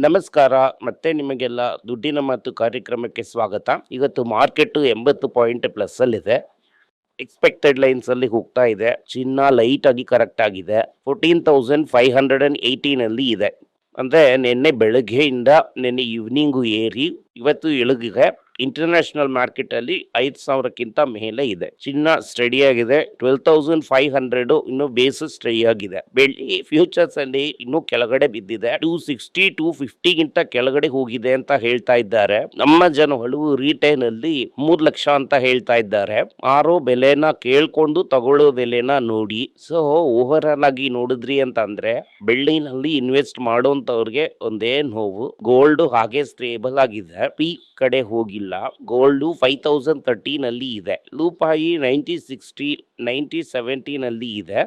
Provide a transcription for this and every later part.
ನಮಸ್ಕಾರ. ಮತ್ತೆ ನಿಮಗೆಲ್ಲ ದುಡ್ಡಿನ ಮಾತು ಕಾರ್ಯಕ್ರಮಕ್ಕೆ ಸ್ವಾಗತ. ಇವತ್ತು ಮಾರ್ಕೆಟ್ 80 ಪಾಯಿಂಟ್ ಪ್ಲಸ್ ಅಲ್ಲಿದೆ. ಎಕ್ಸ್ಪೆಕ್ಟೆಡ್ ಲೈನ್ಸ್ ಅಲ್ಲಿ ಹೋಗ್ತಾ ಇದೆ. ಚಿನ್ನ ಲೈಟ್ ಆಗಿ ಕರೆಕ್ಟ್ ಆಗಿದೆ. 14,518 ಅಲ್ಲಿ ಇದೆ. ಅಂದ್ರೆ ನಿನ್ನೆ ಬೆಳಗ್ಗೆಯಿಂದ ನಿನ್ನೆ ಈವ್ನಿಂಗು ಏರಿ ಇವತ್ತು ಇಳಿದಿದೆ. ಇಂಟರ್ನ್ಯಾಷನಲ್ ಮಾರ್ಕೆಟ್ ಅಲ್ಲಿ 5,000ಕ್ಕಿಂತ ಮೇಲೆ ಇದೆ. ಚಿನ್ನ ಸ್ಟಡಿ ಆಗಿದೆ. 12,500 ಇನ್ನು ಬೇಸ್ ಸ್ಟಡಿ ಆಗಿದೆ. ಬೆಳ್ಳಿ ಫ್ಯೂಚರ್ಸ್ ಅಲ್ಲಿ ಇನ್ನು ಕೆಳಗಡೆ ಬಿದ್ದಿದೆ. 260 250ಗಿಂತ ಕೆಳಗಡೆ ಹೋಗಿದೆ ಅಂತ ಹೇಳ್ತಾ ಇದ್ದಾರೆ. ನಮ್ಮ ಜನಗಳು ರಿಟೇಲ್ ಅಲ್ಲಿ 3 ಲಕ್ಷ ಅಂತ ಹೇಳ್ತಾ ಇದ್ದಾರೆ. ಮಾರೋ ಬೆಲೆನ ಕೇಳ್ಕೊಂಡು ತಗೊಳ್ಳೋ ಬೆಲೆನ ನೋಡಿ. ಸೊ ಓವರ್ ಆಲ್ ಆಗಿ ನೋಡಿದ್ರಿ ಅಂತ ಅಂದ್ರೆ ಬೆಳ್ಳಿನಲ್ಲಿ ಇನ್ವೆಸ್ಟ್ ಮಾಡೋಂತವ್ರಿಗೆ ಒಂದೇ ನೋವು. ಗೋಲ್ಡ್ ಹಾಗೆ ಸ್ಟೇಬಲ್ ಆಗಿದೆ, ಪೀಕ್ ಕಡೆ ಹೋಗಿಲ್ಲ. ಗೋಲ್ಡ್ 5,030 ನಲ್ಲಿ ಇದೆ. ರೂಪಾಯಿ 9060 9070 ನಲ್ಲಿ ಇದೆ.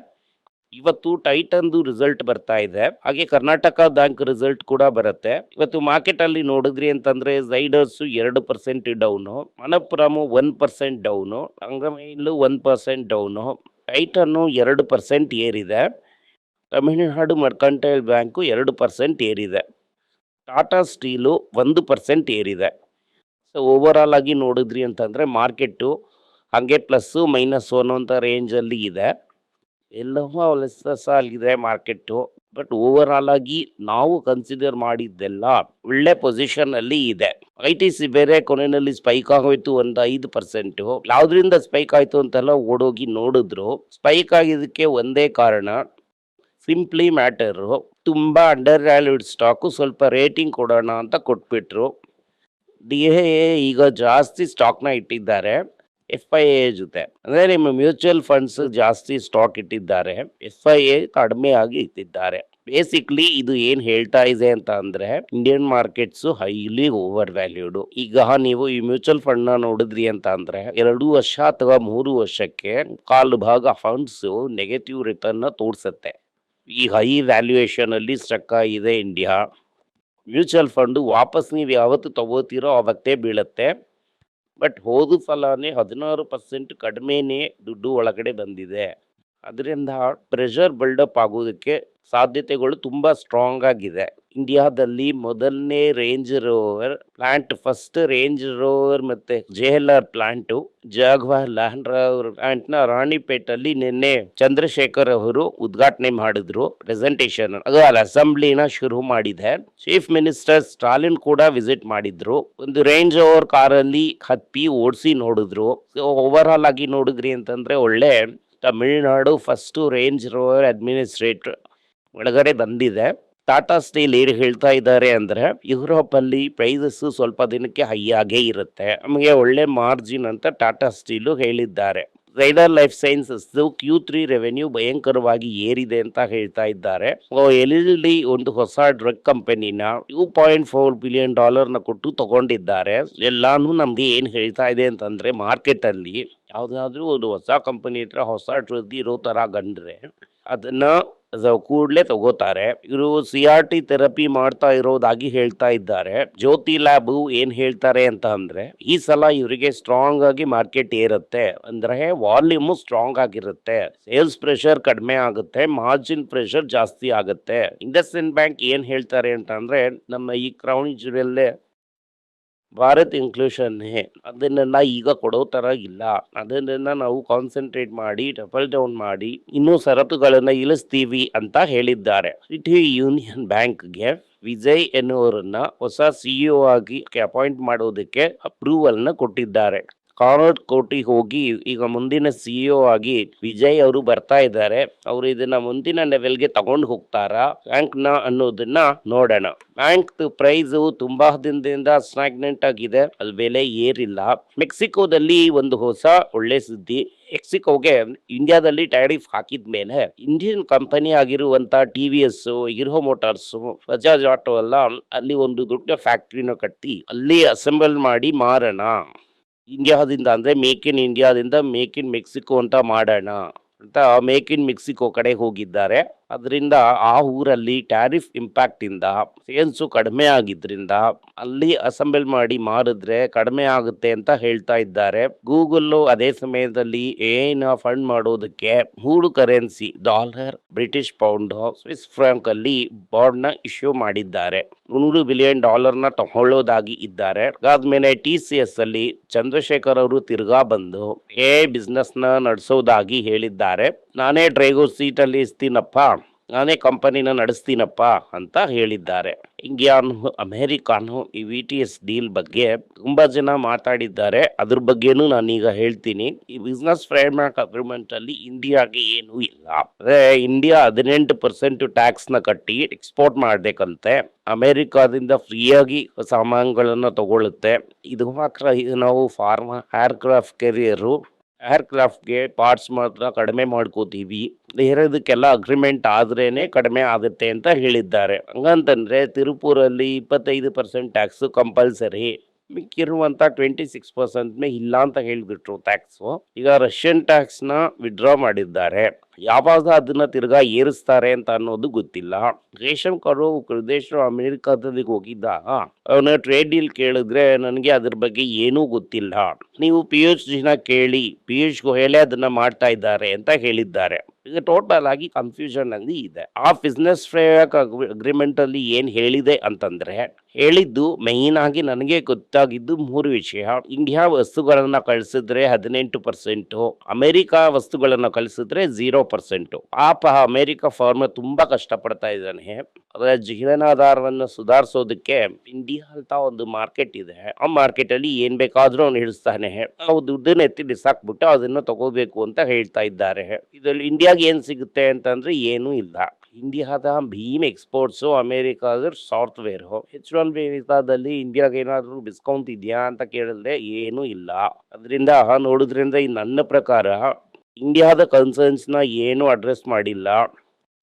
ಇವತ್ತು ಟೈಟನ್ದು ರಿಸಲ್ಟ್ ಬರ್ತಾ ಇದೆ. ಹಾಗೆ ಕರ್ನಾಟಕ ಬ್ಯಾಂಕ್ ರಿಸಲ್ಟ್ ಕೂಡ ಬರುತ್ತೆ. ಇವತ್ತು ಮಾರ್ಕೆಟ್ ಅಲ್ಲಿ ನೋಡಿದ್ರಿ ಅಂತಂದ್ರೆ ಝೈಡರ್ಸ್ 2% ಡೌನು, ಮಣಪ್ಪುರಂ 1% ಡೌನು, ಅಂಗಮೈಲು 1% ಡೌನು, ಟೈಟನ್ 2% ಏರಿದೆ. ತಮಿಳುನಾಡು ಮರ್ಕಂಟೈಲ್ ಬ್ಯಾಂಕು 2% ಏರಿದೆ. ಟಾಟಾ ಸ್ಟೀಲು 1% ಏರಿದೆ. ಸೊ ಓವರ್ ಆಲ್ ಆಗಿ ನೋಡಿದ್ರಿ ಅಂತಂದ್ರೆ ಮಾರ್ಕೆಟು ಹಾಗೆ ಪ್ಲಸ್ ಮೈನಸ್ ಅನ್ನೋಂಥ ರೇಂಜಲ್ಲಿ ಇದೆ. ಎಲ್ಲವೂ ಆಗಿದೆ ಮಾರ್ಕೆಟು. ಬಟ್ ಓವರ್ ಆಲ್ ಆಗಿ ನಾವು ಕನ್ಸಿಡರ್ ಮಾಡಿದ್ದೆಲ್ಲ ಒಳ್ಳೆ ಪೊಸಿಷನ್ ಅಲ್ಲಿ ಇದೆ. ITC ಬೇರೆ ಕೊನೆಯಲ್ಲಿ ಸ್ಪೈಕ್ ಆಗೋಯ್ತು ಒಂದು 5%. ಯಾವ್ದ್ರಿಂದ ಸ್ಪೈಕ್ ಆಯ್ತು ಅಂತೆಲ್ಲ ಓಡೋಗಿ ನೋಡಿದ್ರು. ಸ್ಪೈಕ್ ಆಗಿದ್ದಕ್ಕೆ ಒಂದೇ ಕಾರಣ, ಸಿಂಪ್ಲಿ ಮ್ಯಾಟರು, ತುಂಬಾ ಅಂಡರ್ ವ್ಯಾಲ್ಯೂಡ್ ಸ್ಟಾಕು, ಸ್ವಲ್ಪ ರೇಟಿಂಗ್ ಕೊಡೋಣ ಅಂತ ಕೊಟ್ಬಿಟ್ರು. DIA ಈಗ ಜಾಸ್ತಿ ಸ್ಟಾಕ್ನ ಇಟ್ಟಿದ್ದಾರೆ FIA ಜೊತೆ. ಅಂದ್ರೆ ನಿಮ್ಮ ಮ್ಯೂಚುವಲ್ ಫಂಡ್ಸ್ ಜಾಸ್ತಿ ಸ್ಟಾಕ್ ಇಟ್ಟಿದ್ದಾರೆ, FIA ಕಡಿಮೆ ಆಗಿ ಇಟ್ಟಿದ್ದಾರೆ. ಬೇಸಿಕ್ಲಿ ಇದು ಏನ್ ಹೇಳ್ತಾ ಇದೆ ಅಂತ ಅಂದ್ರೆ Indian markets highly over valued. ಈಗ ನೀವು ಈ ಮ್ಯೂಚುವಲ್ ಫಂಡ್ ನ ನೋಡಿದ್ರಿ ಅಂತ ಅಂದ್ರೆ 2 ವರ್ಷ ಅಥವಾ 3 ವರ್ಷಕ್ಕೆ ಕಾಲು ಭಾಗ ಫಂಡ್ಸ್ ನೆಗೆಟಿವ್ ರಿಟರ್ನ್ ತೋರ್ಸತ್ತೆ. ಈ ಹೈ ವ್ಯಾಲ್ಯೂಯೇಷನ್ ಅಲ್ಲಿ ಸ್ಟಕ್ ಆಗಿದೆ ಇಂಡಿಯಾ. ಮ್ಯೂಚುವಲ್ ಫಂಡ್ ವಾಪಸ್ ನೀವು ಯಾವತ್ತು ತಗೋತೀರೋ ಅವತ್ತೇ ಬೀಳುತ್ತೆ. ಬಟ್ ಹೋದ ಸಲನೇ 16% ಕಡಿಮೆನೇ ದುಡ್ಡು ಒಳಗಡೆ ಬಂದಿದೆ. ಅದರಿಂದ ಪ್ರೆಷರ್ ಬಿಲ್ಡಪ್ ಆಗೋದಕ್ಕೆ ಸಾಧ್ಯತೆಗಳು ತುಂಬಾ ಸ್ಟ್ರಾಂಗ್ ಆಗಿದೆ. ಇಂಡಿಯಾದಲ್ಲಿ ಮೊದಲನೇ range rover plant, first range rover ಮತ್ತೆ JLR plant, Jaguar land rover plant ನ ರಾಣಿಪೇಟಲ್ಲಿ ನಿನ್ನೆ ಚಂದ್ರಶೇಖರ್ ಅವರು ಉದ್ಘಾಟನೆ ಮಾಡಿದ್ರು. ಪ್ರೆಸೆಂಟೇಷನ್ ಅದು ಅಸೆಂಬ್ಲಿನ ಶುರು ಮಾಡಿದೆ. ಚೀಫ್ ಮಿನಿಸ್ಟರ್ ಸ್ಟಾಲಿನ್ ಕೂಡ ವಿಸಿಟ್ ಮಾಡಿದ್ರು. ಒಂದು ರೇಂಜ್ ರೋವರ್ ಕಾರಲ್ಲಿ ಹತ್ತಿ ಓಡಿಸಿ ನೋಡಿದ್ರು. ಓವರ್ ಆಲ್ ಆಗಿ ನೋಡಿದ್ರಿ ಅಂತಂದ್ರೆ ಒಳ್ಳೆ Tamil Nadu first range rover administrator ಒಳಗಡೆ ಬಂದಿದೆ. ಟಾಟಾ ಸ್ಟೀಲ್ ಏನು ಹೇಳ್ತಾ ಇದ್ದಾರೆ ಅಂದ್ರೆ ಯುರೋಪ್ ಅಲ್ಲಿ ಪ್ರೈಸಸ್ ಸ್ವಲ್ಪ ದಿನಕ್ಕೆ ಹೈ ಆಗೇ ಇರುತ್ತೆ, ನಮಗೆ ಒಳ್ಳೆ ಮಾರ್ಜಿನ್ ಅಂತ ಟಾಟಾ ಸ್ಟೀಲ್ ಹೇಳಿದ್ದಾರೆ. ರೈಡರ್ ಲೈಫ್ ಸೈನ್ಸಸ್ Q3 ರೆವೆನ್ಯೂ ಭಯಂಕರವಾಗಿ ಏರಿದೆ ಅಂತ ಹೇಳ್ತಾ ಇದ್ದಾರೆ. Lilly ಒಂದು ಹೊಸ ಡ್ರಗ್ ಕಂಪನಿನ $2.4 ಬಿಲಿಯನ್ ನ ಕೊಟ್ಟು ತಗೊಂಡಿದ್ದಾರೆ. ಎಲ್ಲಾನು ನಮ್ಗೆ ಏನ್ ಹೇಳ್ತಾ ಇದೆ ಅಂತಂದ್ರೆ ಮಾರ್ಕೆಟ್ ಅಲ್ಲಿ ಯಾವ್ದಾದ್ರು ಒಂದು ಹೊಸ ಕಂಪನಿ ಹತ್ರ ಹೊಸ ಡ್ರಗ್ ಇರೋ ತರ ಕಂಡ್ರೆ ಅದನ್ನ ಕೂಡ್ಲೆ ತಗೋತಾರೆ. ಇವರು CRT ಥೆರಪಿ ಮಾಡ್ತಾ ಇರೋದಾಗಿ ಹೇಳ್ತಾ ಇದ್ದಾರೆ. ಜ್ಯೋತಿ ಲ್ಯಾಬ್ ಏನ್ ಹೇಳ್ತಾರೆ ಅಂತ ಅಂದ್ರೆ ಈ ಸಲ ಇವರಿಗೆ ಸ್ಟ್ರಾಂಗ್ ಆಗಿ ಮಾರ್ಕೆಟ್ ಏರುತ್ತೆ, ಅಂದ್ರೆ ವಾಲ್ಯೂಮ್ ಸ್ಟ್ರಾಂಗ್ ಆಗಿರುತ್ತೆ, ಸೇಲ್ಸ್ ಪ್ರೆಷರ್ ಕಡಿಮೆ ಆಗುತ್ತೆ, ಮಾರ್ಜಿನ್ ಪ್ರೆಷರ್ ಜಾಸ್ತಿ ಆಗುತ್ತೆ. ಇಂಡಸ್ಇಂಡ್ ಬ್ಯಾಂಕ್ ಏನ್ ಹೇಳ್ತಾರೆ ಅಂತ ಅಂದ್ರೆ ನಮ್ಮ ಈ ಕ್ರೌನ್ ಜ್ಯುವೆಲ್ಲೇ ಭಾರತ್ ಇನ್ಕ್ಲೂಷನ್ ಅದನ್ನೆಲ್ಲ ಈಗ ಕೊಡೋ ತರ ಇಲ್ಲ, ಅದನ್ನ ನಾವು ಕಾನ್ಸಂಟ್ರೇಟ್ ಮಾಡಿ ಡಬಲ್ ಡೌನ್ ಮಾಡಿ ಇನ್ನೂ ಸರಕುಗಳನ್ನ ಇಳಿಸ್ತೀವಿ ಅಂತ ಹೇಳಿದ್ದಾರೆ. ಸಿಟಿ ಯೂನಿಯನ್ ಬ್ಯಾಂಕ್ಗೆ ವಿಜಯ್ ಎನ್ನುವರನ್ನ ಹೊಸ CEO ಆಗಿ ಅಪಾಯಿಂಟ್ ಮಾಡೋದಕ್ಕೆ ಅಪ್ರೂವಲ್ ನ ಕೊಟ್ಟಿದ್ದಾರೆ. ಕೋರ್ಟಿಗೆ ಹೋಗಿ ಈಗ ಮುಂದಿನ CEO ಆಗಿ ವಿಜಯ್ ಅವರು ಬರ್ತಾ ಇದ್ದಾರೆ. ಅವರು ಇದನ್ನ ಮುಂದಿನ ಲೆವೆಲ್ಗೆ ತಗೊಂಡು ಹೋಗ್ತಾರಾ ಬ್ಯಾಂಕ್ ನ ಅನ್ನೋದನ್ನ ನೋಡೋಣ. ಬ್ಯಾಂಕ್ ಪ್ರೈಸ್ ತುಂಬಾ ದಿನದಿಂದ ಸ್ಟಾಗ್ನೆಂಟ್ ಆಗಿದೆ, ಅಲ್ಲಿ ಬೆಲೆ ಏರಿಲ್ಲ. ಮೆಕ್ಸಿಕೋದಲ್ಲಿ ಒಂದು ಹೊಸ ಒಳ್ಳೆ ಸುದ್ದಿ. ಮೆಕ್ಸಿಕೋಗೆ ಇಂಡಿಯಾದಲ್ಲಿ ಟ್ಯಾರಿಫ್ ಹಾಕಿದ ಮೇಲೆ ಇಂಡಿಯನ್ ಕಂಪನಿ ಆಗಿರುವಂತ TVS, hero motors, Bajaj auto ಎಲ್ಲ ಅಲ್ಲಿ ಒಂದು ದೊಡ್ಡ ಫ್ಯಾಕ್ಟ್ರಿನ ಕಟ್ಟಿ ಅಲ್ಲಿ ಅಸೆಂಬಲ್ ಮಾಡಿ ಮಾರೋಣ, ಇಂಡಿಯಾದಿಂದ ಅಂದ್ರೆ ಮೇಕ್ ಇನ್ ಇಂಡಿಯಾದಿಂದ ಮೇಕ್ ಇನ್ ಮೆಕ್ಸಿಕೋ ಅಂತ ಮಾಡೋಣ ಅಂತ ಮೇಕ್ ಇನ್ ಮೆಕ್ಸಿಕೋ ಕಡೆ ಹೋಗಿದ್ದಾರೆ. ಅದರಿಂದ ಆ ಊರಲ್ಲಿ ಟ್ಯಾರಿಫ್ ಇಂಪ್ಯಾಕ್ಟ್ ಇಂದ ಸೇಲ್ಸು ಕಡಿಮೆ ಆಗಿದ್ರಿಂದ ಅಲ್ಲಿ ಅಸೆಂಬಲ್ ಮಾಡಿ ಮಾರಿದ್ರೆ ಕಡಿಮೆ ಆಗುತ್ತೆ ಅಂತ ಹೇಳ್ತಾ ಇದ್ದಾರೆ. ಗೂಗಲ್ ಅದೇ ಸಮಯದಲ್ಲಿ ಏನ ಫಂಡ್ ಮಾಡೋದಕ್ಕೆ 3 currency dollar, British pound, Swiss Frank ಅಲ್ಲಿ ಬಾಂಡ್ ನ ಇಶ್ಯೂ ಮಾಡಿದ್ದಾರೆ. $100 ಬಿಲಿಯನ್ ನ ತಗೊಳ್ಳೋದಾಗಿ ಇದ್ದಾರೆ. ಅದಾದ್ಮೇಲೆ TCS ಅಲ್ಲಿ ಚಂದ್ರಶೇಖರ್ ಅವರು ತಿರ್ಗಾ ಬಂದು ಬಿಸ್ನೆಸ್ ನ ನಡೆಸೋದಾಗಿ ಹೇಳಿದ್ದಾರೆ. ನಾನೇ ಡ್ರೈವರ್ ಸೀಟ್ ಅಲ್ಲಿ ಇರ್ತೀನಪ್ಪ, ನಾನೇ ಕಂಪನಿನ ನಡೆಸ್ತೀನಪ್ಪ ಅಂತ ಹೇಳಿದ್ದಾರೆ. ಇಂಡಿಯಾನು ಅಮೆರಿಕಾನು ಈ VTS ಡೀಲ್ ಬಗ್ಗೆ ತುಂಬಾ ಜನ ಮಾತಾಡಿದ್ದಾರೆ. ಅದ್ರ ಬಗ್ಗೆನೂ ನಾನೀಗ ಹೇಳ್ತೀನಿ. ಈ ಬಿಸ್ನೆಸ್ ಫ್ರೇಮ್ವರ್ಕ್ ಅಗ್ರಿಮೆಂಟ್ ಅಲ್ಲಿ ಇಂಡಿಯಾಗೆ ಏನೂ ಇಲ್ಲ. ಅದೇ ಇಂಡಿಯಾ 18% ಟ್ಯಾಕ್ಸ್ ನ ಕಟ್ಟಿ ಎಕ್ಸ್ಪೋರ್ಟ್ ಮಾಡ್ಬೇಕಂತೆ. ಅಮೆರಿಕಾದಿಂದ ಫ್ರೀಯಾಗಿ ಸಾಮಾನುಗಳನ್ನ ತಗೊಳುತ್ತೆ. ಇದು ಮಾತ್ರ ನಾವು ಫಾರ್ಮಾ ಏರ್ಕ್ರಾಫ್ಟ್ ಕೆರಿಯರು ಏರ್ಕ್ರಾಫ್ಟ್ಗೆ ಪಾರ್ಟ್ಸ್ ಮಾತ್ರ ಕಡಿಮೆ ಮಾಡ್ಕೋತೀವಿ, ಬೇರೆದಕ್ಕೆಲ್ಲ ಅಗ್ರಿಮೆಂಟ್ ಆದ್ರೇನೆ ಕಡಿಮೆ ಆಗುತ್ತೆ ಅಂತ ಹೇಳಿದ್ದಾರೆ. ಹಂಗಂತಂದ್ರೆ ತಿರುಪೂರಲ್ಲಿ 25% ಟ್ಯಾಕ್ಸ್ ಕಂಪಲ್ಸರಿ, ಮಿಕ್ಕಿರುವಂತ 26% ಇಲ್ಲ ಅಂತ ಹೇಳಿಬಿಟ್ರು ಟ್ಯಾಕ್ಸ್. ಈಗ ರಷ್ಯನ್ ಟ್ಯಾಕ್ಸ್ ನ ವಿಡ್ರಾ ಮಾಡಿದ್ದಾರೆ. ಯಾವಾಗ ಅದನ್ನ ತಿರ್ಗಾ ಏರಿಸ್ತಾರೆ ಅಂತ ಅನ್ನೋದು ಗೊತ್ತಿಲ್ಲ. ರೇಷನ್ ಕರು ದೇಶ ಅಮೆರಿಕಾದಲ್ಲಿ ಹೋಗಿದ್ದ ಅವನ ಟ್ರೇಡ್ ಡೀಲ್ ಕೇಳಿದ್ರೆ ನನಗೆ ಅದ್ರ ಬಗ್ಗೆ ಏನೂ ಗೊತ್ತಿಲ್ಲ, ನೀವು ಪಿಯೂಷ್ ಜಿನ ಕೇಳಿ, ಪಿಯೂಷ್ ಗೋಯಲೇ ಅದನ್ನ ಮಾಡ್ತಾ ಇದ್ದಾರೆ ಅಂತ ಹೇಳಿದ್ದಾರೆ. ಈಗ ಟೋಟಲ್ ಆಗಿ ಕನ್ಫ್ಯೂಷನ್ ಅಲ್ಲಿ ಇದೆ. ಆ ಬಿಸ್ನೆಸ್ ಫ್ರೇಮ್ವರ್ಕ್ ಅಗ್ರಿಮೆಂಟ್ ಅಲ್ಲಿ ಏನ್ ಹೇಳಿದೆ ಅಂತಂದ್ರೆ, ಹೇಳಿದ್ದು ಮೈನ್ ಆಗಿ ನನಗೆ ಗೊತ್ತಾಗಿದ್ದು 3 ವಿಷಯ. ಇಂಡಿಯಾ ವಸ್ತುಗಳನ್ನ ಕಳಿಸಿದ್ರೆ 18%, ಅಮೆರಿಕ ವಸ್ತುಗಳನ್ನ ಕಳಿಸಿದ್ರೆ 0%. ಪಾಪ ಅಮೆರಿಕ ಫಾರ್ಮರ್ ತುಂಬಾ ಕಷ್ಟಪಡ್ತಾ ಇದ್ದಾನೆ. ಅದರ ಜೀವನಾಧಾರವನ್ನು ಸುಧಾರಿಸೋದಕ್ಕೆ ಇಂಡಿಯಾ ಅಂತ ಒಂದು ಮಾರ್ಕೆಟ್ ಇದೆ. ಆ ಮಾರ್ಕೆಟ್ ಅಲ್ಲಿ ಏನ್ ಬೇಕಾದ್ರೂ ಅವ್ನು ಹಿಡಿಸ್ತಾನೆ. ನಾವು ದುಡ್ಡನ್ನ ಎತ್ತಿ ಬಿಸಾಕ್ಬಿಟ್ಟು ಅದನ್ನ ತಗೋಬೇಕು ಅಂತ ಹೇಳ್ತಾ ಇದ್ದಾರೆ. ಇದರಲ್ಲಿ ಇಂಡಿಯಾಗೆ ಏನ್ ಸಿಗುತ್ತೆ ಅಂತಂದ್ರೆ ಏನೂ ಇಲ್ಲ. ಇಂಡಿಯಾದ ಭೀಮ್ ಎಕ್ಸ್ಪೋರ್ಟ್ಸು, ಅಮೆರಿಕಾದ ಸಾಫ್ಟ್ವೇರ್. H1B ವೀಸಾದಲ್ಲಿ ಇಂಡಿಯಾಗೆ ಏನಾದರೂ ಡಿಸ್ಕೌಂಟ್ ಇದೆಯಾ ಅಂತ ಕೇಳಿದ್ರೆ ಏನೂ ಇಲ್ಲ. ಅದರಿಂದ ನೋಡೋದ್ರಿಂದ ನನ್ನ ಪ್ರಕಾರ ಇಂಡಿಯಾದ ಕನ್ಸರ್ನ್ಸ್ ನ ಏನು ಅಡ್ರೆಸ್ ಮಾಡಿಲ್ಲ.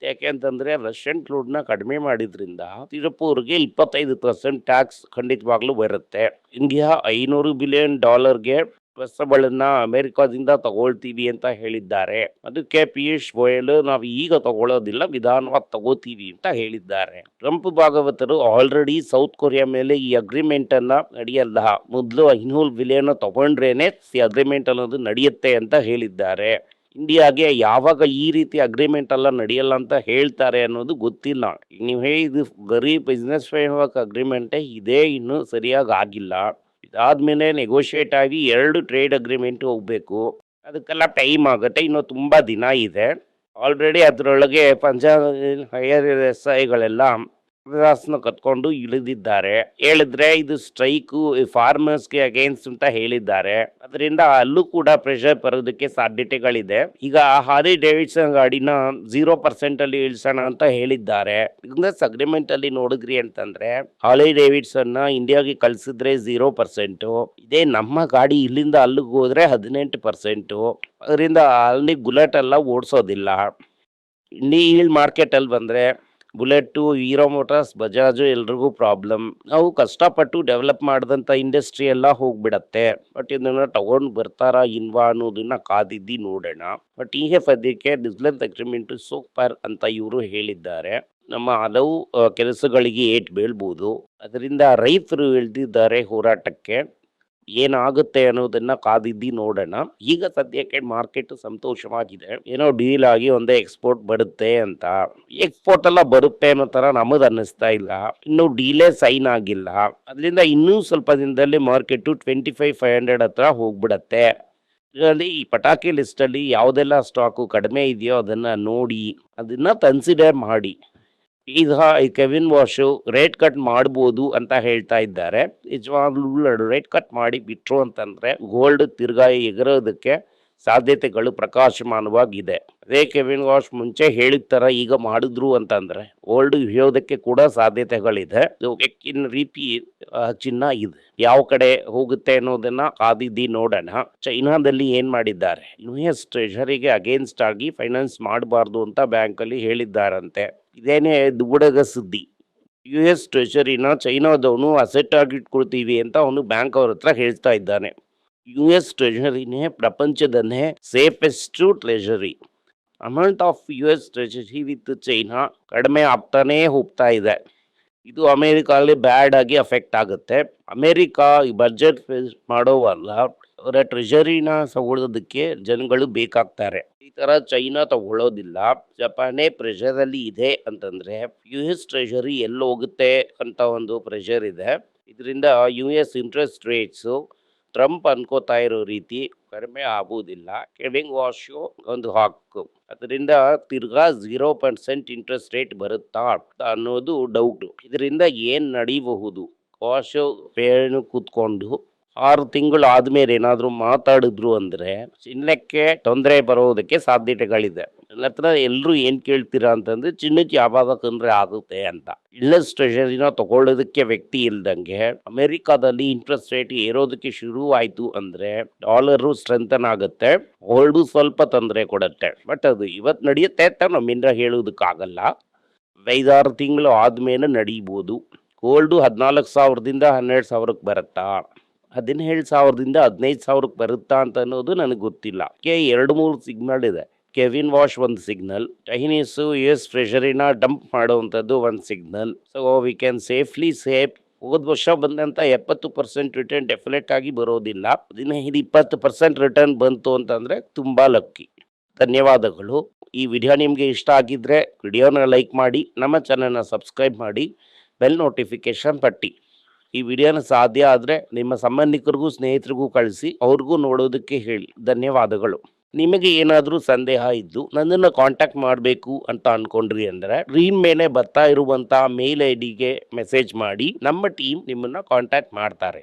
ಯಾಕೆಂತಂದ್ರೆ ರಷ್ಯನ್ ಕ್ರೂಡ್ ನ ಕಡಿಮೆ ಮಾಡಿದ್ರಿಂದ ತಿರುಪೂರ್ಗೆ 25% ಟ್ಯಾಕ್ಸ್ ಖಂಡಿತವಾಗ್ಲೂ ಬರುತ್ತೆ. ಇಂಡಿಯಾ $500 ಬಿಲಿಯನ್ ವಸ್ತುಗಳನ್ನ ಅಮೆರಿಕಾದಿಂದ ತಗೊಳ್ತೀವಿ ಅಂತ ಹೇಳಿದ್ದಾರೆ. ಅದಕ್ಕೆ ಪಿಯೂಷ್ ಗೋಯಲ್ ನಾವು ಈಗ ತಗೊಳ್ಳೋದಿಲ್ಲ, ನಿಧಾನವಾಗಿ ತಗೋತೀವಿ ಅಂತ ಹೇಳಿದ್ದಾರೆ. ಟ್ರಂಪ್ ಭಾಗವತರು ಆಲ್ರೆಡಿ ಸೌತ್ ಕೊರಿಯಾ ಮೇಲೆ ಈ ಅಗ್ರಿಮೆಂಟ್ ಅನ್ನ ನಡೆಯಲ್ಲ, ಮೊದಲು $500 ಬಿಲಿಯನ್ ತಗೊಂಡ್ರೇನೆ ಈ ಅಗ್ರಿಮೆಂಟ್ ಅನ್ನೋದು ನಡೆಯುತ್ತೆ ಅಂತ ಹೇಳಿದ್ದಾರೆ. ಇಂಡಿಯಾಗೆ ಯಾವಾಗ ಈ ರೀತಿ ಅಗ್ರಿಮೆಂಟ್ ಎಲ್ಲ ನಡೆಯಲ್ಲ ಅಂತ ಹೇಳ್ತಾರೆ ಅನ್ನೋದು ಗೊತ್ತಿಲ್ಲ. ನೀವು ಇದು ಬರೀ ಬಿಸ್ನೆಸ್ ಫ್ರೇಮ್ವರ್ಕ್ ಅಗ್ರಿಮೆಂಟೇ ಇದೆ, ಇನ್ನೂ ಸರಿಯಾಗಿ ಆಗಿಲ್ಲ. ಇದಾದ್ಮೇಲೆ ನೆಗೋಷಿಯೇಟ್ ಆಗಿ 2 ಟ್ರೇಡ್ ಅಗ್ರಿಮೆಂಟ್ ಹೋಗ್ಬೇಕು. ಅದಕ್ಕೆಲ್ಲ ಟೈಮ್ ಆಗುತ್ತೆ, ಇನ್ನೂ ತುಂಬಾ ದಿನ ಇದೆ. ಆಲ್ರೆಡಿ ಅದರೊಳಗೆ ಪಂಜಾಬ್ ಹೈಯರ್ SIಗಳೆಲ್ಲ ನ ಕತ್ಕೊಂಡು ಇಳಿದಿದ್ದಾರೆ. ಹೇಳಿದ್ರೆ ಇದು ಸ್ಟ್ರೈಕು ಫಾರ್ಮರ್ಸ್ಗೆ ಅಗೇನ್ಸ್ಟ್ ಅಂತ ಹೇಳಿದ್ದಾರೆ. ಅದರಿಂದ ಅಲ್ಲೂ ಕೂಡ ಪ್ರೆಷರ್ ಬರೋದಕ್ಕೆ ಸಾಧ್ಯತೆಗಳಿದೆ. ಈಗ ಹಾರ್ಲಿ ಡೇವಿಡ್ಸನ್ ಗಾಡಿನ 0% ಅಲ್ಲಿ ಇಳಿಸೋಣ ಅಂತ ಹೇಳಿದ್ದಾರೆ. ಬಿಸ್ನೆಸ್ ಅಗ್ರಿಮೆಂಟ್ ಅಲ್ಲಿ ನೋಡಿದ್ರಿ ಅಂತಂದ್ರೆ ಹಾರ್ಲಿ ಡೇವಿಡ್ಸನ್ ನ ಇಂಡಿಯಾಗೆ ಕಳ್ಸಿದ್ರೆ 0%, ಇದೇ ನಮ್ಮ ಗಾಡಿ ಇಲ್ಲಿಂದ ಅಲ್ಲಿಗೆ ಹೋದ್ರೆ 18%. ಅದರಿಂದ ಅಲ್ಲಿ ಬುಲೆಟ್ ಎಲ್ಲ ಓಡಿಸೋದಿಲ್ಲ. ಇಂಡಿಯನ್ ಮಾರ್ಕೆಟ್ ಅಲ್ಲಿ ಬಂದ್ರೆ ಬುಲೆಟ್ಟು, ಹೀರೋ ಮೋಟಾರ್ಸ್, ಬಜಾಜು ಎಲ್ರಿಗೂ ಪ್ರಾಬ್ಲಮ್. ನಾವು ಕಷ್ಟಪಟ್ಟು ಡೆವಲಪ್ ಮಾಡಿದಂಥ ಇಂಡಸ್ಟ್ರಿ ಎಲ್ಲ ಹೋಗ್ಬಿಡತ್ತೆ. ಬಟ್ ಇದನ್ನ ತಗೊಂಡು ಬರ್ತಾರಾ ಇಲ್ವಾ ಅನ್ನೋದನ್ನ ಕಾದಿದ್ದಿ ನೋಡೋಣ. ಬಟ್ ಈಗ ಸದ್ಯಕ್ಕೆ ಬಿಸ್ನೆಸ್ ಅಗ್ರಿಮೆಂಟ್ ಸೂಪರ್ ಅಂತ ಇವರು ಹೇಳಿದ್ದಾರೆ. ನಮ್ಮ ಹಲವು ಕೆಲಸಗಳಿಗೆ ಏಟ್ ಬೀಳ್ಬೋದು. ಅದರಿಂದ ರೈತರು ಇಳಿದಿದ್ದಾರೆ ಹೋರಾಟಕ್ಕೆ. ಏನಾಗುತ್ತೆ ಅನ್ನೋದನ್ನ ಕಾದಿದ್ದಿ ನೋಡೋಣ. ಈಗ ಸದ್ಯಕ್ಕೆ ಮಾರ್ಕೆಟ್ ಸಂತೋಷವಾಗಿದೆ. ಏನೋ ಡೀಲ್ ಆಗಿ ಒಂದೇ ಎಕ್ಸ್ಪೋರ್ಟ್ ಬರುತ್ತೆ ಅಂತ. ಎಕ್ಸ್ಪೋರ್ಟ್ ಎಲ್ಲ ಬರುತ್ತೆ ಅನ್ನೋ ತರ ನಮಗ್ ಅನ್ನಿಸ್ತಾ ಇಲ್ಲ. ಇನ್ನು ಡೀಲೇ ಸೈನ್ ಆಗಿಲ್ಲ. ಅದರಿಂದ ಇನ್ನೂ ಸ್ವಲ್ಪ ದಿನದಲ್ಲಿ ಮಾರ್ಕೆಟ್ 25,500 ಹತ್ರ ಹೋಗ್ಬಿಡತ್ತೆ. ಇದರಲ್ಲಿ ಈ ಪಟಾಕಿ ಲಿಸ್ಟ್ ಅಲ್ಲಿ ಯಾವುದೆಲ್ಲ ಸ್ಟಾಕು ಕಡಿಮೆ ಇದೆಯೋ ಅದನ್ನ ನೋಡಿ ಅದನ್ನ ಕನ್ಸಿಡರ್ ಮಾಡಿ. ಈಗ ಕೆವಿನ್ ವಾಶು ರೇಟ್ ಕಟ್ ಮಾಡ್ಬೋದು ಅಂತ ಹೇಳ್ತಾ ಇದ್ದಾರೆ. ನಿಜವಾಗ್ಲೂ ರೇಟ್ ಕಟ್ ಮಾಡಿ ಬಿಟ್ರು ಅಂತಂದ್ರೆ ಗೋಲ್ಡ್ ತಿರ್ಗಾ ಎಗರೋದಕ್ಕೆ ಸಾಧ್ಯತೆಗಳು ಪ್ರಕಾಶಮಾನವಾಗಿದೆ. ಅದೇ ಕೆವಿನ್ ವಾಶ್ ಮುಂಚೆ ಹೇಳಿದ ತರ ಈಗ ಮಾಡಿದ್ರು ಅಂತಂದ್ರೆ ಗೋಲ್ಡ್ ಇಳಿಯೋದಕ್ಕೆ ಕೂಡ ಸಾಧ್ಯತೆಗಳಿದೆ. ಇನ್ ರೀತಿ ಚಿನ್ನ ಇದೆ. ಯಾವ ಕಡೆ ಹೋಗುತ್ತೆ ಅನ್ನೋದನ್ನ ಕಾದಿದ್ದಿ ನೋಡೋಣ. ಚೈನಾದಲ್ಲಿ ಏನ್ ಮಾಡಿದ್ದಾರೆ, US ಟ್ರೆಷರಿಗೆ ಅಗೇನ್ಸ್ಟ್ ಆಗಿ ಫೈನಾನ್ಸ್ ಮಾಡಬಾರ್ದು ಅಂತ ಬ್ಯಾಂಕ್ ಅಲ್ಲಿ ಹೇಳಿದ್ದಾರಂತೆ. ಇದೇನೇ ದುಗುಡಗ ಸುದ್ದಿ. US ಟ್ರೆಷರಿನ ಚೈನಾದವನು ಅಸೆಟ್ ಆಗಿ ಇಟ್ಕೊಳ್ತೀವಿ ಅಂತ ಅವನು ಬ್ಯಾಂಕ್ ಅವ್ರ ಹತ್ರ ಹೇಳ್ತಾ ಇದ್ದಾನೆ. US ಟ್ರೆಷರಿನೇ ಪ್ರಪಂಚದನ್ನೇ safest treasury. Amount of US treasury with China ಕಡಿಮೆ ಆಗ್ತಾನೇ ಹೋಗ್ತಾ ಇದೆ. ಇದು ಅಮೆರಿಕಾದಲ್ಲಿ ಬ್ಯಾಡ್ ಆಗಿ ಅಫೆಕ್ಟ್ ಆಗುತ್ತೆ. ಅಮೆರಿಕ ಈ ಬಜೆಟ್ ಫೇಸ್ ಮಾಡೋವಲ್ಲ, ಅವರ ಟ್ರೆಜರಿನ ತಗೊಳ್ಳೋದಕ್ಕೆ ಜನಗಳು ಬೇಕಾಗ್ತಾರೆ. ಈ ತರ ಚೈನಾ ತಗೊಳ್ಳೋದಿಲ್ಲ. ಜಪಾನೇ ಪ್ರೆಷರ್ ಅಲ್ಲಿ ಇದೆ ಅಂತಂದ್ರೆ US ಟ್ರೆಜರಿ ಎಲ್ಲಿ ಹೋಗುತ್ತೆ ಅಂತ ಒಂದು ಪ್ರೆಷರ್ ಇದೆ. ಇದರಿಂದ US ಇಂಟ್ರೆಸ್ಟ್ ರೇಟ್ಸ್ ಟ್ರಂಪ್ ಅನ್ಕೋತಾ ಇರೋ ರೀತಿ ಕಡಿಮೆ ಆಗುವುದಿಲ್ಲ. ಕೆವಿಂಗ್ ವಾಶು ಒಂದು ಹಾಕು, ಅದರಿಂದ ತಿರ್ಗಾ 0% ಇಂಟ್ರೆಸ್ಟ್ ರೇಟ್ ಬರುತ್ತಾ ಅಂತ ಅನ್ನೋದು ಡೌಟ್. ಇದರಿಂದ ಏನ್ ನಡೀಬಹುದು? ವಾಶು ಪೇನು ಕೂತ್ಕೊಂಡು 6 ತಿಂಗಳು ಆದ್ಮೇಲೆ ಏನಾದ್ರು ಮಾತಾಡಿದ್ರು ಅಂದ್ರೆ ಚಿನ್ನಕ್ಕೆ ತೊಂದರೆ ಬರೋದಕ್ಕೆ ಸಾಧ್ಯತೆಗಳಿದೆ. ನನ್ನ ಹತ್ರ ಎಲ್ರು ಏನ್ ಕೇಳ್ತೀರಾ ಅಂತಂದ್ರೆ ಚಿನ್ನಕ್ಕೆ ಯಾವಾಗ ತೊಂದರೆ ಆಗುತ್ತೆ ಅಂತ. US ಟ್ರೆಷರಿನ ತಗೊಳ್ಳೋದಕ್ಕೆ ವ್ಯಕ್ತಿ ಇಲ್ದಂಗೆ ಅಮೆರಿಕಾದಲ್ಲಿ ಇಂಟ್ರೆಸ್ಟ್ ರೇಟ್ ಏರೋದಕ್ಕೆ ಶುರು ಆಯ್ತು ಅಂದ್ರೆ ಡಾಲರು ಸ್ಟ್ರೆಂಥನ್ ಆಗುತ್ತೆ, ಗೋಲ್ಡು ಸ್ವಲ್ಪ ತೊಂದರೆ ಕೊಡುತ್ತೆ. ಬಟ್ ಅದು ಇವತ್ತು ನಡೆಯುತ್ತೆ ಅಂತ ನಮ್ಮಿಂದ ಹೇಳೋದಕ್ಕಾಗಲ್ಲ. 5-6 ತಿಂಗಳು ಆದ್ಮೇಲೆ ನಡೀಬಹುದು. ಗೋಲ್ಡು 14,000ದಿಂದ 12,000ಕ್ಕೆ ಬರುತ್ತಾ, 17,000ದಿಂದ 15,000ಕ್ಕೆ ಬರುತ್ತಾ ಅಂತ ಅನ್ನೋದು ನನಗೆ ಗೊತ್ತಿಲ್ಲ. 2-3 ಸಿಗ್ನಲ್ ಇದೆ. ಕೆವಿನ್ ವಾಶ್ ಒಂದು ಸಿಗ್ನಲ್, ಚೈನೀಸು US ಟ್ರೆಷರಿನ ಡಂಪ್ ಮಾಡುವಂಥದ್ದು ಒಂದು signal. So we can safely safe ಹೋದ ವರ್ಷ ಬಂದಂಥ 70% ರಿಟರ್ನ್ ಡೆಫಿನೆಟ್ ಆಗಿ ಬರೋದಿಲ್ಲ. 15-20% ರಿಟರ್ನ್ ಬಂತು ಅಂತಂದರೆ ತುಂಬ ಲಕ್ಕಿ. ಧನ್ಯವಾದಗಳು. ಈ ವಿಡಿಯೋ ನಿಮಗೆ ಇಷ್ಟ ಆಗಿದ್ರೆ ವಿಡಿಯೋನ ಲೈಕ್ ಮಾಡಿ, ನಮ್ಮ ಚಾನಲ್ನ ಸಬ್ಸ್ಕ್ರೈಬ್ ಮಾಡಿ, ಬೆಲ್ ನೋಟಿಫಿಕೇಶನ್ ತಟ್ಟಿ. ಈ ವಿಡಿಯೋನ ಸಾಧ್ಯ ಆದರೆ ನಿಮ್ಮ ಸಂಬಂಧಿಕರಿಗೂ ಸ್ನೇಹಿತರಿಗೂ ಕಳಿಸಿ, ಅವ್ರಿಗೂ ನೋಡೋದಕ್ಕೆ ಹೇಳಿ. ಧನ್ಯವಾದಗಳು. ನಿಮಗೆ ಏನಾದರೂ ಸಂದೇಹ ಇದ್ದು ನನ್ನನ್ನು ಕಾಂಟ್ಯಾಕ್ಟ್ ಮಾಡಬೇಕು ಅಂತ ಅನ್ಕೊಂಡ್ರಿ ಅಂದರೆ ಸ್ಕ್ರೀನ್ ಮೇಲೆ ಬರ್ತಾ ಇರುವಂಥ ಮೇಲ್ ID ಗೆ ಮೆಸೇಜ್ ಮಾಡಿ, ನಮ್ಮ ಟೀಮ್ ನಿಮ್ಮನ್ನು ಕಾಂಟ್ಯಾಕ್ಟ್ ಮಾಡ್ತಾರೆ.